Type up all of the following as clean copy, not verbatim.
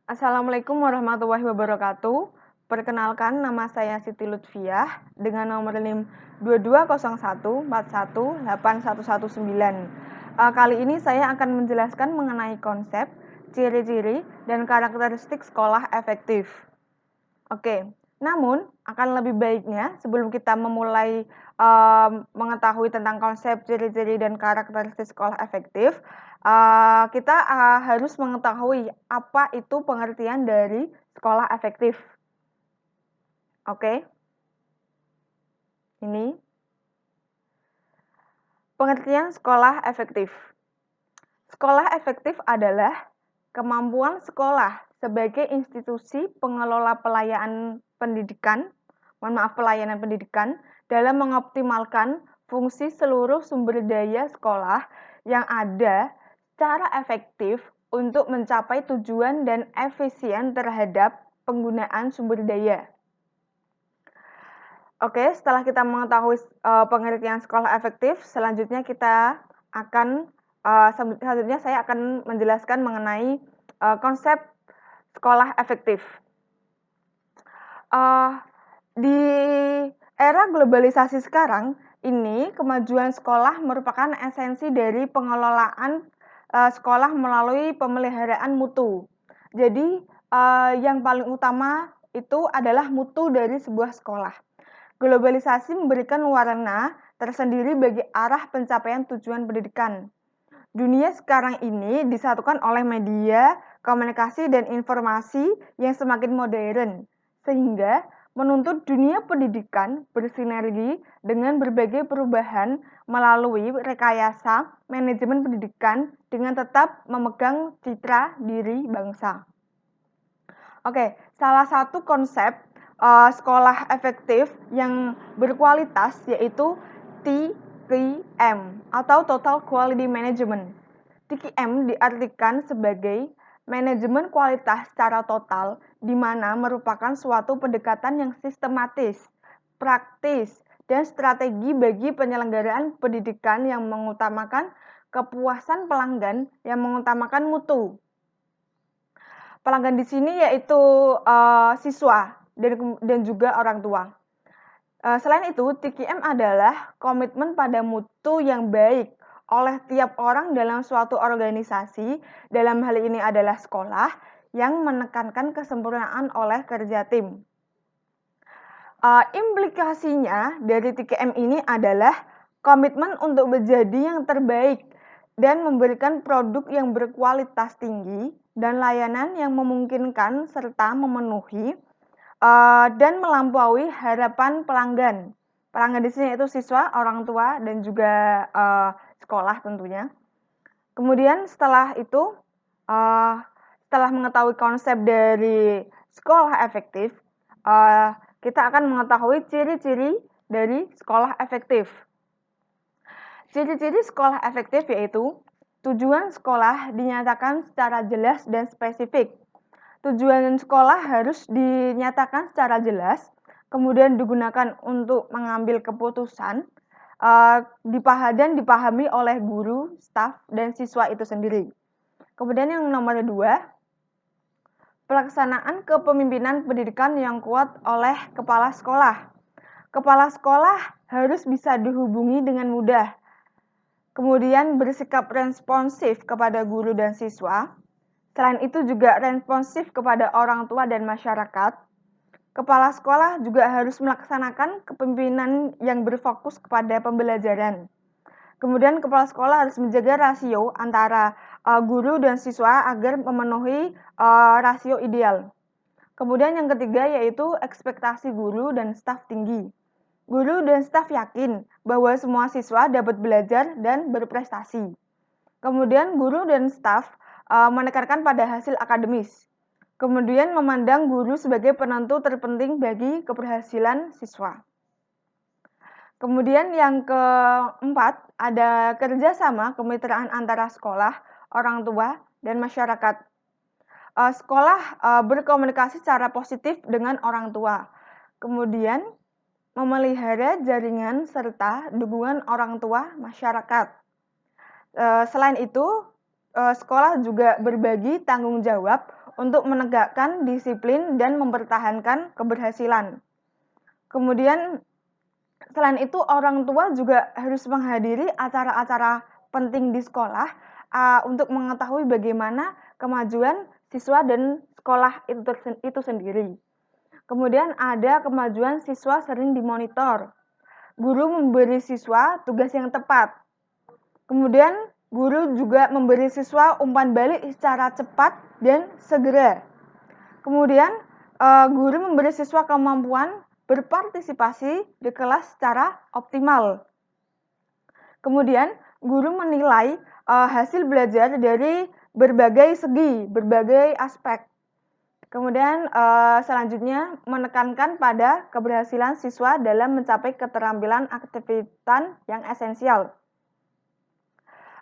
Assalamualaikum warahmatullahi wabarakatuh. Perkenalkan, nama saya Siti Lutfiah dengan nomor NIM 2201418119. Kali ini saya akan menjelaskan mengenai konsep, ciri-ciri, dan karakteristik sekolah efektif. Oke, namun akan lebih baiknya sebelum kita memulai mengetahui tentang konsep, ciri-ciri, dan karakteristik sekolah efektif, kita harus mengetahui apa itu pengertian dari sekolah efektif. Oke, ini pengertian sekolah efektif. Sekolah efektif adalah kemampuan sekolah sebagai institusi pengelola pelayanan pendidikan dalam mengoptimalkan fungsi seluruh sumber daya sekolah yang ada secara efektif untuk mencapai tujuan dan efisien terhadap penggunaan sumber daya. Oke, setelah kita mengetahui pengertian sekolah efektif, selanjutnya saya akan menjelaskan mengenai konsep sekolah efektif. Di era globalisasi sekarang ini, kemajuan sekolah merupakan esensi dari pengelolaan sekolah melalui pemeliharaan mutu. Jadi, yang paling utama itu adalah mutu dari sebuah sekolah. Globalisasi memberikan warna tersendiri bagi arah pencapaian tujuan pendidikan. Dunia sekarang ini disatukan oleh media, komunikasi, dan informasi yang semakin modern, sehingga menuntut dunia pendidikan bersinergi dengan berbagai perubahan melalui rekayasa manajemen pendidikan dengan tetap memegang citra diri bangsa. Oke, salah satu konsep sekolah efektif yang berkualitas yaitu TQM atau Total Quality Management. TQM diartikan sebagai manajemen kualitas secara total, di mana merupakan suatu pendekatan yang sistematis, praktis, dan strategi bagi penyelenggaraan pendidikan yang mengutamakan kepuasan pelanggan, yang mengutamakan mutu. Pelanggan di sini yaitu siswa dan juga orang tua. Selain itu, TQM adalah komitmen pada mutu yang baik oleh tiap orang dalam suatu organisasi, dalam hal ini adalah sekolah, yang menekankan kesempurnaan oleh kerja tim. Implikasinya dari TQM ini adalah komitmen untuk menjadi yang terbaik dan memberikan produk yang berkualitas tinggi dan layanan yang memungkinkan serta memenuhi dan melampaui harapan pelanggan. Pelanggan di sini itu siswa, orang tua, dan juga sekolah tentunya. Kemudian setelah itu, setelah mengetahui konsep dari sekolah efektif, kita akan mengetahui ciri-ciri dari sekolah efektif. Ciri-ciri sekolah efektif yaitu tujuan sekolah dinyatakan secara jelas dan spesifik. Tujuan sekolah harus dinyatakan secara jelas, kemudian digunakan untuk mengambil keputusan, dan dipahami oleh guru, staf, dan siswa itu sendiri. Kemudian yang nomor 2, pelaksanaan kepemimpinan pendidikan yang kuat oleh kepala sekolah. Kepala sekolah harus bisa dihubungi dengan mudah, kemudian bersikap responsif kepada guru dan siswa. Selain itu juga responsif kepada orang tua dan masyarakat. Kepala sekolah juga harus melaksanakan kepemimpinan yang berfokus kepada pembelajaran. Kemudian kepala sekolah harus menjaga rasio antara guru dan siswa agar memenuhi rasio ideal. Kemudian yang ketiga yaitu ekspektasi guru dan staf tinggi. Guru dan staf yakin bahwa semua siswa dapat belajar dan berprestasi. Kemudian guru dan staf menekankan pada hasil akademis. Kemudian memandang guru sebagai penentu terpenting bagi keberhasilan siswa. Kemudian yang keempat, ada kerjasama kemitraan antara sekolah, orang tua, dan masyarakat. Sekolah berkomunikasi secara positif dengan orang tua. Kemudian memelihara jaringan serta dukungan orang tua masyarakat. Selain itu, sekolah juga berbagi tanggung jawab untuk menegakkan disiplin dan mempertahankan keberhasilan. Kemudian selain itu orang tua juga harus menghadiri acara-acara penting di sekolah untuk mengetahui bagaimana kemajuan siswa dan sekolah itu sendiri. Kemudian ada kemajuan siswa sering dimonitor. Guru memberi siswa tugas yang tepat. Kemudian guru juga memberi siswa umpan balik secara cepat dan segera. Kemudian guru memberi siswa kemampuan berpartisipasi di kelas secara optimal. Kemudian guru menilai hasil belajar dari berbagai segi, berbagai aspek. Kemudian selanjutnya menekankan pada keberhasilan siswa dalam mencapai keterampilan aktivitas yang esensial.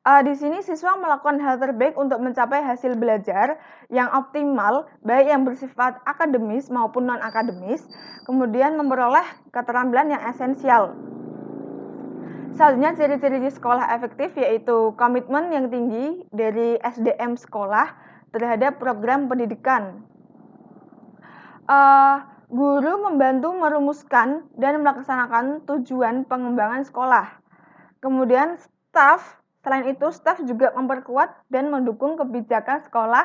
Di sini siswa melakukan hal terbaik untuk mencapai hasil belajar yang optimal, baik yang bersifat akademis maupun non-akademis, kemudian memperoleh keterampilan yang esensial. Selanjutnya ciri-ciri sekolah efektif yaitu komitmen yang tinggi dari SDM sekolah terhadap program pendidikan. Guru membantu merumuskan dan melaksanakan tujuan pengembangan sekolah. Kemudian selain itu, staf juga memperkuat dan mendukung kebijakan sekolah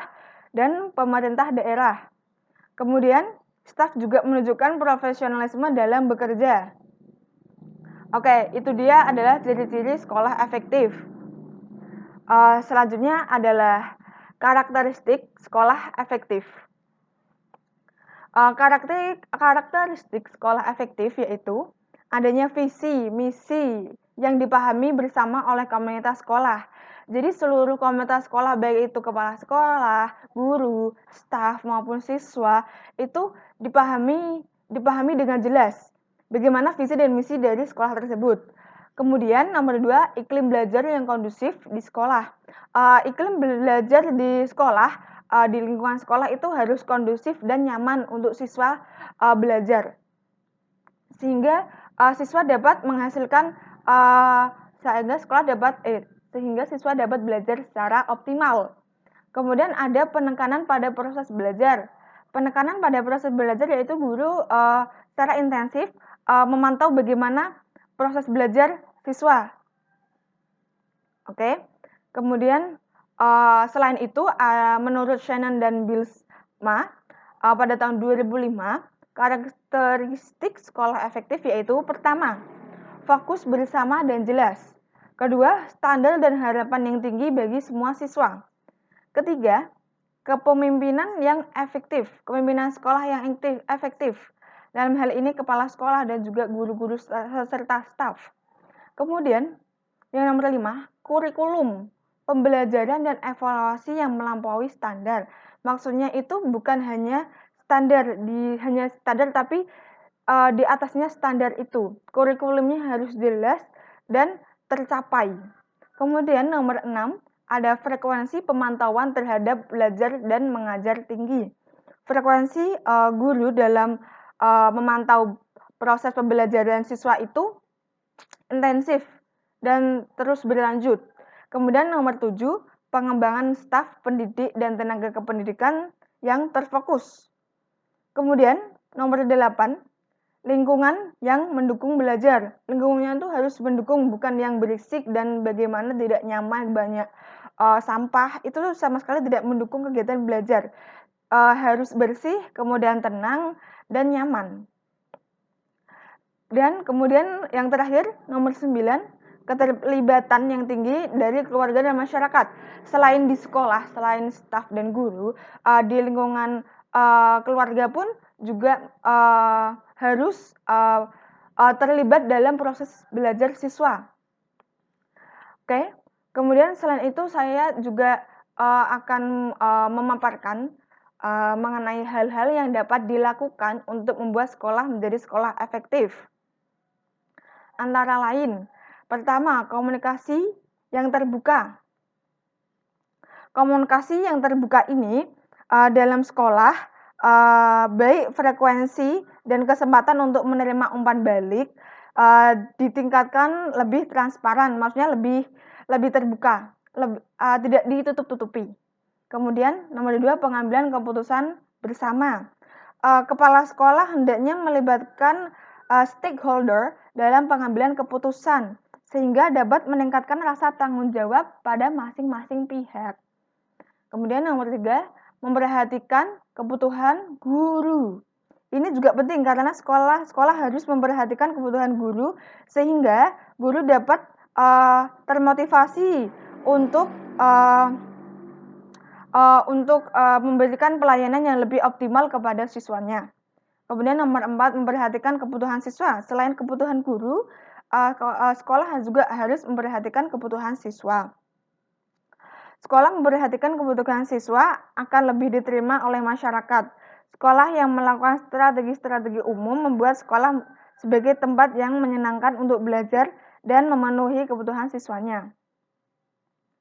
dan pemerintah daerah. Kemudian, staf juga menunjukkan profesionalisme dalam bekerja. Oke, itu dia adalah ciri-ciri sekolah efektif. Selanjutnya adalah karakteristik sekolah efektif. Karakteristik sekolah efektif yaitu adanya visi, misi, yang dipahami bersama oleh komunitas sekolah. Jadi seluruh komunitas sekolah, baik itu kepala sekolah, guru, staf maupun siswa, itu dipahami dengan jelas bagaimana visi dan misi dari sekolah tersebut. Kemudian nomor 2, iklim belajar yang kondusif di sekolah. Iklim belajar di sekolah, di lingkungan sekolah itu harus kondusif dan nyaman untuk siswa belajar, sehingga siswa dapat menghasilkan sehingga siswa dapat belajar secara optimal. Kemudian ada penekanan pada proses belajar. Penekanan pada proses belajar yaitu guru secara intensif memantau bagaimana proses belajar siswa. Oke. Kemudian selain itu menurut Shannon dan Bylsma pada tahun 2005, karakteristik sekolah efektif yaitu pertama, fokus bersama dan jelas. Kedua, standar dan harapan yang tinggi bagi semua siswa. Ketiga, kepemimpinan yang efektif, kepemimpinan sekolah yang efektif. Dalam hal ini kepala sekolah dan juga guru-guru serta staf. Kemudian, yang nomor 5, kurikulum, pembelajaran dan evaluasi yang melampaui standar. Maksudnya itu bukan hanya standar tapi di atasnya standar itu. Kurikulumnya harus jelas dan tercapai. Kemudian nomor 6, ada frekuensi pemantauan terhadap belajar dan mengajar tinggi. Frekuensi guru dalam memantau proses pembelajaran siswa itu intensif dan terus berlanjut. Kemudian nomor 7, pengembangan staf pendidik dan tenaga kependidikan yang terfokus. Kemudian nomor 8, lingkungan yang mendukung belajar. Lingkungannya itu harus mendukung, bukan yang berisik dan bagaimana tidak nyaman, banyak sampah. Itu sama sekali tidak mendukung kegiatan belajar. Harus bersih, kemudian tenang dan nyaman. Dan kemudian yang terakhir, nomor 9, keterlibatan yang tinggi dari keluarga dan masyarakat. Selain di sekolah, selain staf dan guru, di lingkungan keluarga pun juga harus terlibat dalam proses belajar siswa. Oke. Kemudian selain itu saya juga akan memaparkan mengenai hal-hal yang dapat dilakukan untuk membuat sekolah menjadi sekolah efektif. Antara lain, pertama, komunikasi yang terbuka. Komunikasi yang terbuka ini dalam sekolah, baik frekuensi dan kesempatan untuk menerima umpan balik ditingkatkan lebih transparan, maksudnya lebih terbuka, tidak ditutup-tutupi. Kemudian nomor 2, pengambilan keputusan bersama. Kepala sekolah hendaknya melibatkan stakeholder dalam pengambilan keputusan sehingga dapat meningkatkan rasa tanggung jawab pada masing-masing pihak. Kemudian nomor 3, memperhatikan kebutuhan guru. Ini juga penting karena sekolah harus memperhatikan kebutuhan guru sehingga guru dapat termotivasi untuk memberikan pelayanan yang lebih optimal kepada siswanya. Kemudian nomor 4, memperhatikan kebutuhan siswa. Selain kebutuhan guru, sekolah juga harus memperhatikan kebutuhan siswa. Sekolah memperhatikan kebutuhan siswa akan lebih diterima oleh masyarakat. Sekolah yang melakukan strategi-strategi umum membuat sekolah sebagai tempat yang menyenangkan untuk belajar dan memenuhi kebutuhan siswanya.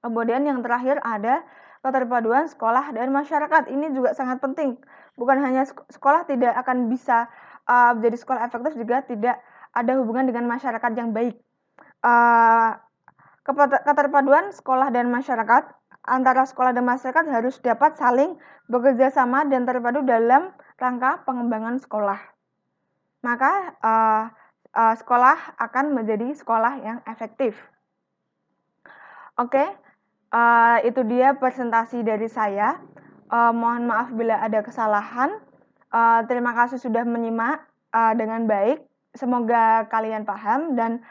Kemudian yang terakhir ada keterpaduan sekolah dan masyarakat. Ini juga sangat penting. Bukan hanya sekolah tidak akan bisa menjadi sekolah efektif, juga tidak ada hubungan dengan masyarakat yang baik. Keterpaduan sekolah dan masyarakat, antara sekolah dan masyarakat harus dapat saling bekerja sama dan terpadu dalam rangka pengembangan sekolah. Maka sekolah akan menjadi sekolah yang efektif. Oke, itu dia presentasi dari saya. Mohon maaf bila ada kesalahan. Terima kasih sudah menyimak dengan baik. Semoga kalian paham dan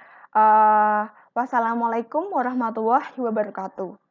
wassalamualaikum warahmatullahi wabarakatuh.